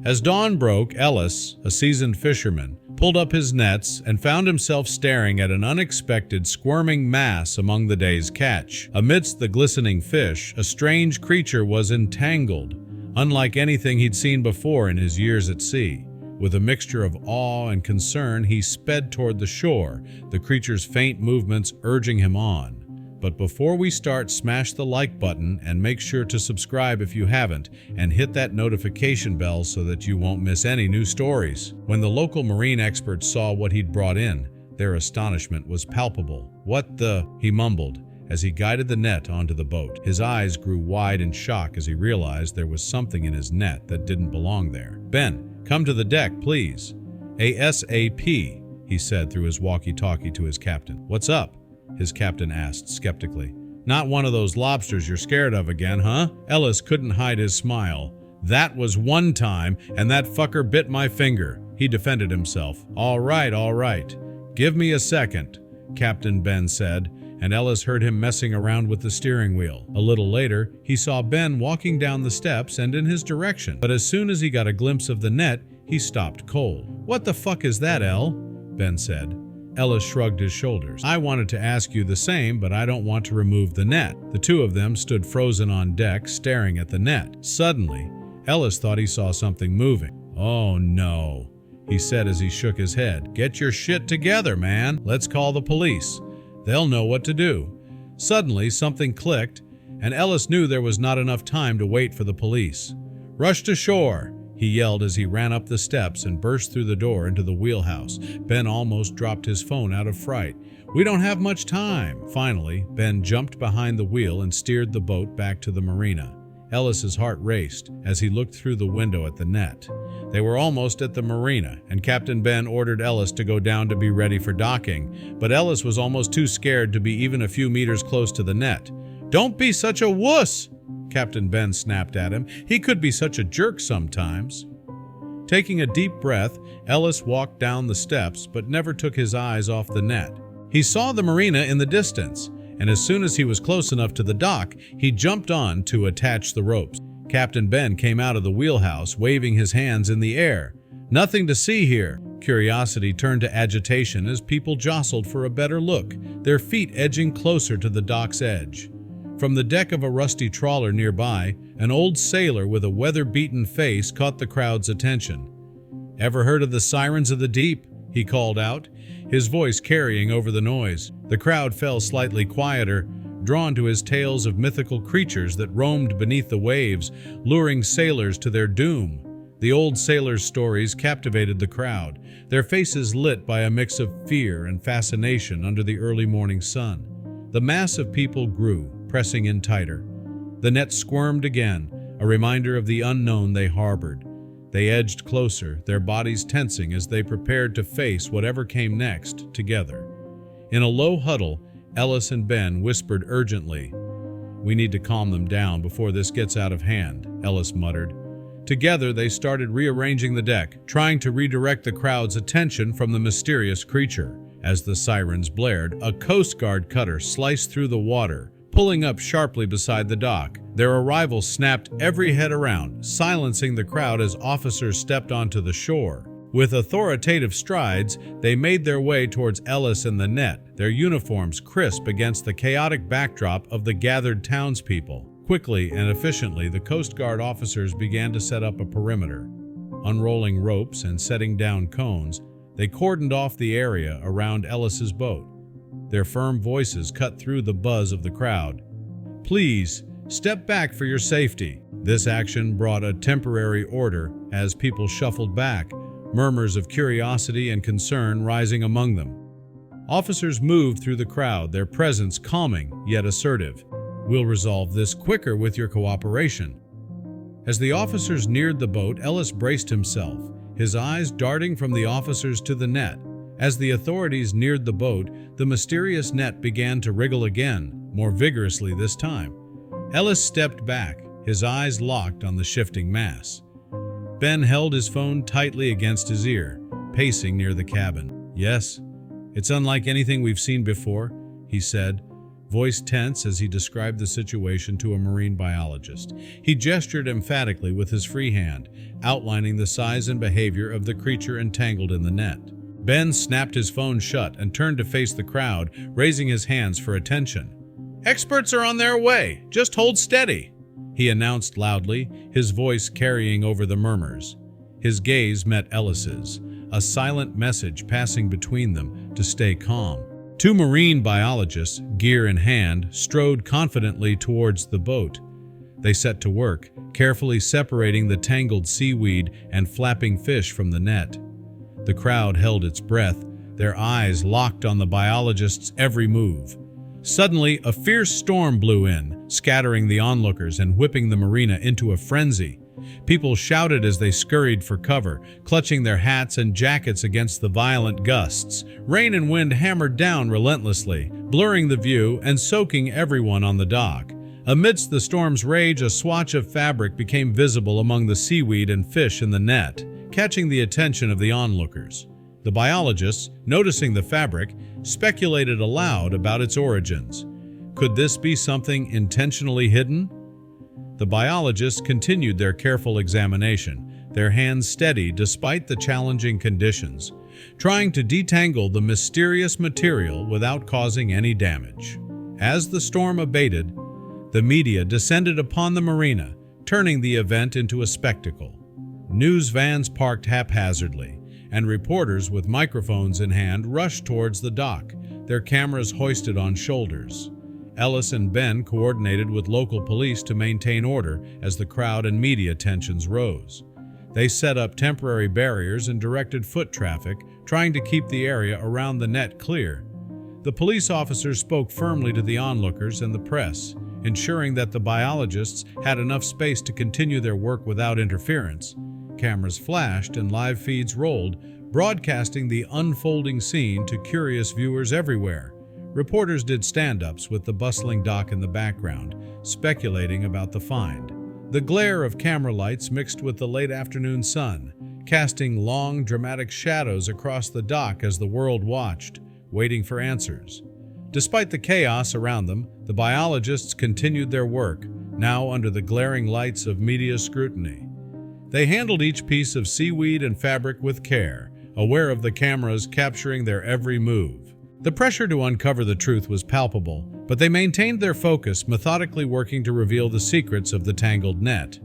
As dawn broke, Ellis, a seasoned fisherman, pulled up his nets and found himself staring at an unexpected squirming mass among the day's catch. Amidst the glistening fish, a strange creature was entangled, unlike anything he'd seen before in his years at sea. With a mixture of awe and concern, he sped toward the shore, the creature's faint movements urging him on. But before we start, smash the like button and make sure to subscribe if you haven't, and hit that notification bell so that you won't miss any new stories. When the local marine experts saw what he'd brought in, their astonishment was palpable. "What the?" he mumbled as he guided the net onto the boat. His eyes grew wide in shock as he realized there was something in his net that didn't belong there. "Ben, come to the deck, please." "ASAP," he said through his walkie-talkie to his captain. "What's up?" his captain asked skeptically. "Not one of those lobsters you're scared of again, huh?" Ellis couldn't hide his smile. "That was one time, and that fucker bit my finger," he defended himself. All right. Give me a second," Captain Ben said, and Ellis heard him messing around with the steering wheel. A little later, he saw Ben walking down the steps and in his direction, but as soon as he got a glimpse of the net, he stopped cold. "What the fuck is that, El?" Ben said. Ellis shrugged his shoulders. "I wanted to ask you the same, but I don't want to remove the net." The two of them stood frozen on deck, staring at the net. Suddenly, Ellis thought he saw something moving. "Oh no," he said as he shook his head. "Get your shit together, man. Let's call the police. They'll know what to do." Suddenly, something clicked, and Ellis knew there was not enough time to wait for the police. "Rush to shore," he yelled as he ran up the steps and burst through the door into the wheelhouse. Ben almost dropped his phone out of fright. "We don't have much time." Finally, Ben jumped behind the wheel and steered the boat back to the marina. Ellis's heart raced as he looked through the window at the net. They were almost at the marina, and Captain Ben ordered Ellis to go down to be ready for docking, but Ellis was almost too scared to be even a few meters close to the net. "Don't be such a wuss!" Captain Ben snapped at him. He could be such a jerk sometimes. Taking a deep breath, Ellis walked down the steps but never took his eyes off the net. He saw the marina in the distance, and as soon as he was close enough to the dock, he jumped on to attach the ropes. Captain Ben came out of the wheelhouse, waving his hands in the air. "Nothing to see here." Curiosity turned to agitation as people jostled for a better look, their feet edging closer to the dock's edge. From the deck of a rusty trawler nearby, an old sailor with a weather-beaten face caught the crowd's attention. "Ever heard of the sirens of the deep?" he called out, his voice carrying over the noise. The crowd fell slightly quieter, drawn to his tales of mythical creatures that roamed beneath the waves, luring sailors to their doom. The old sailors' stories captivated the crowd, their faces lit by a mix of fear and fascination under the early morning sun. The mass of people grew, pressing in tighter. The net squirmed again, a reminder of the unknown they harbored. They edged closer, their bodies tensing as they prepared to face whatever came next, together. In a low huddle, Ellis and Ben whispered urgently. "We need to calm them down before this gets out of hand," Ellis muttered. Together, they started rearranging the deck, trying to redirect the crowd's attention from the mysterious creature. As the sirens blared, a Coast Guard cutter sliced through the water, pulling up sharply beside the dock. Their arrival snapped every head around, silencing the crowd as officers stepped onto the shore. With authoritative strides, they made their way towards Ellis and the net, their uniforms crisp against the chaotic backdrop of the gathered townspeople. Quickly and efficiently, the Coast Guard officers began to set up a perimeter. Unrolling ropes and setting down cones, they cordoned off the area around Ellis's boat. Their firm voices cut through the buzz of the crowd. "Please, step back for your safety." This action brought a temporary order as people shuffled back, murmurs of curiosity and concern rising among them. Officers moved through the crowd, their presence calming yet assertive. "We'll resolve this quicker with your cooperation." As the officers neared the boat, Ellis braced himself, his eyes darting from the officers to the net. As the authorities neared the boat, the mysterious net began to wriggle again, more vigorously this time. Ellis stepped back, his eyes locked on the shifting mass. Ben held his phone tightly against his ear, pacing near the cabin. "Yes, it's unlike anything we've seen before," he said, voice tense as he described the situation to a marine biologist. He gestured emphatically with his free hand, outlining the size and behavior of the creature entangled in the net. Ben snapped his phone shut and turned to face the crowd, raising his hands for attention. "Experts are on their way. Just hold steady," he announced loudly, his voice carrying over the murmurs. His gaze met Ellis's, a silent message passing between them to stay calm. Two marine biologists, gear in hand, strode confidently towards the boat. They set to work, carefully separating the tangled seaweed and flapping fish from the net. The crowd held its breath, their eyes locked on the biologist's every move. Suddenly, a fierce storm blew in, scattering the onlookers and whipping the marina into a frenzy. People shouted as they scurried for cover, clutching their hats and jackets against the violent gusts. Rain and wind hammered down relentlessly, blurring the view and soaking everyone on the dock. Amidst the storm's rage, a swatch of fabric became visible among the seaweed and fish in the net, catching the attention of the onlookers. The biologists, noticing the fabric, speculated aloud about its origins. Could this be something intentionally hidden? The biologists continued their careful examination, their hands steady despite the challenging conditions, trying to detangle the mysterious material without causing any damage. As the storm abated, the media descended upon the marina, turning the event into a spectacle. News vans parked haphazardly, and reporters with microphones in hand rushed towards the dock, their cameras hoisted on shoulders. Ellis and Ben coordinated with local police to maintain order as the crowd and media tensions rose. They set up temporary barriers and directed foot traffic, trying to keep the area around the net clear. The police officers spoke firmly to the onlookers and the press, ensuring that the biologists had enough space to continue their work without interference. Cameras flashed and live feeds rolled, broadcasting the unfolding scene to curious viewers everywhere. Reporters did stand-ups with the bustling dock in the background, speculating about the find. The glare of camera lights mixed with the late afternoon sun, casting long, dramatic shadows across the dock as the world watched, waiting for answers. Despite the chaos around them, the biologists continued their work, now under the glaring lights of media scrutiny. They handled each piece of seaweed and fabric with care, aware of the cameras capturing their every move. The pressure to uncover the truth was palpable, but they maintained their focus, methodically working to reveal the secrets of the tangled net.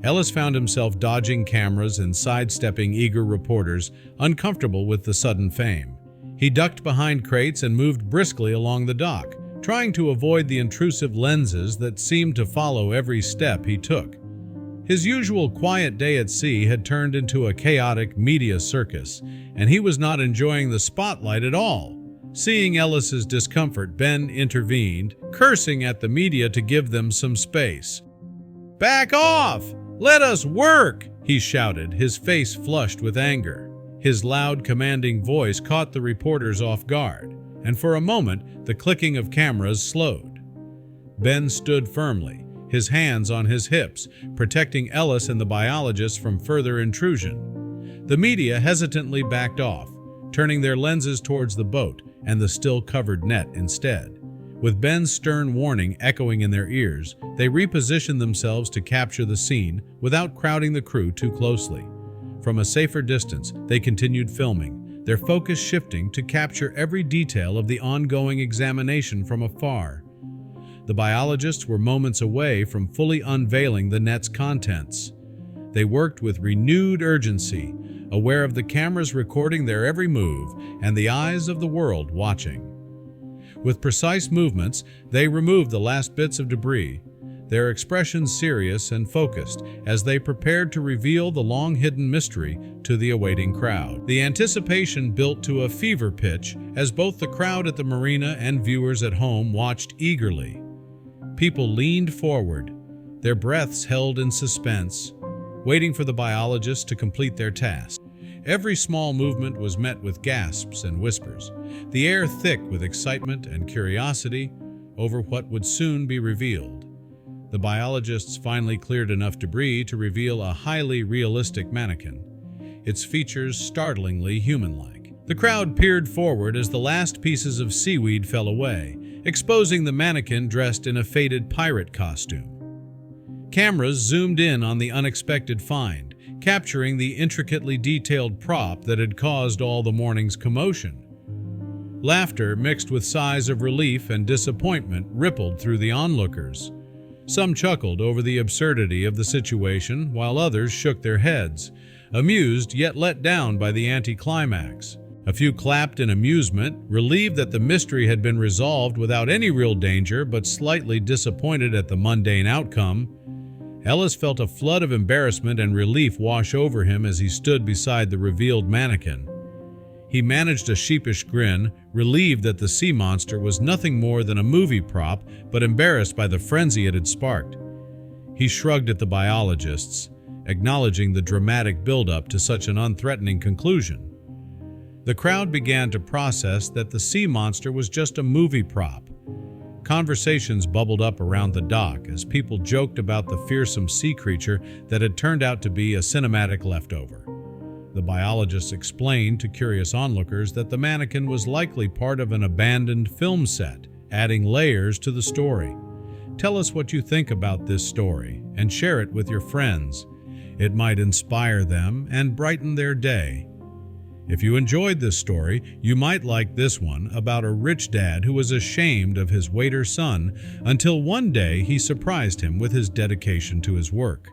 Ellis found himself dodging cameras and sidestepping eager reporters, uncomfortable with the sudden fame. He ducked behind crates and moved briskly along the dock, trying to avoid the intrusive lenses that seemed to follow every step he took. His usual quiet day at sea had turned into a chaotic media circus, and he was not enjoying the spotlight at all. Seeing Ellis's discomfort, Ben intervened, cursing at the media to give them some space. "Back off! Let us work!" he shouted, his face flushed with anger. His loud, commanding voice caught the reporters off guard, and for a moment, the clicking of cameras slowed. Ben stood firmly, his hands on his hips, protecting Ellis and the biologists from further intrusion. The media hesitantly backed off, turning their lenses towards the boat and the still-covered net instead. With Ben's stern warning echoing in their ears, they repositioned themselves to capture the scene without crowding the crew too closely. From a safer distance, they continued filming, their focus shifting to capture every detail of the ongoing examination from afar. The biologists were moments away from fully unveiling the net's contents. They worked with renewed urgency, aware of the cameras recording their every move and the eyes of the world watching. With precise movements, they removed the last bits of debris, their expressions serious and focused as they prepared to reveal the long-hidden mystery to the awaiting crowd. The anticipation built to a fever pitch as both the crowd at the marina and viewers at home watched eagerly. People leaned forward, their breaths held in suspense, waiting for the biologists to complete their task. Every small movement was met with gasps and whispers, the air thick with excitement and curiosity over what would soon be revealed. The biologists finally cleared enough debris to reveal a highly realistic mannequin, its features startlingly human-like. The crowd peered forward as the last pieces of seaweed fell away, exposing the mannequin dressed in a faded pirate costume. Cameras zoomed in on the unexpected find, capturing the intricately detailed prop that had caused all the morning's commotion. Laughter mixed with sighs of relief and disappointment rippled through the onlookers. Some chuckled over the absurdity of the situation, while others shook their heads, amused yet let down by the anticlimax. A few clapped in amusement, relieved that the mystery had been resolved without any real danger, but slightly disappointed at the mundane outcome. Ellis felt a flood of embarrassment and relief wash over him as he stood beside the revealed mannequin. He managed a sheepish grin, relieved that the sea monster was nothing more than a movie prop, but embarrassed by the frenzy it had sparked. He shrugged at the biologists, acknowledging the dramatic build-up to such an unthreatening conclusion. The crowd began to process that the sea monster was just a movie prop. Conversations bubbled up around the dock as people joked about the fearsome sea creature that had turned out to be a cinematic leftover. The biologists explained to curious onlookers that the mannequin was likely part of an abandoned film set, adding layers to the story. Tell us what you think about this story and share it with your friends. It might inspire them and brighten their day. If you enjoyed this story, you might like this one about a rich dad who was ashamed of his waiter son until one day he surprised him with his dedication to his work.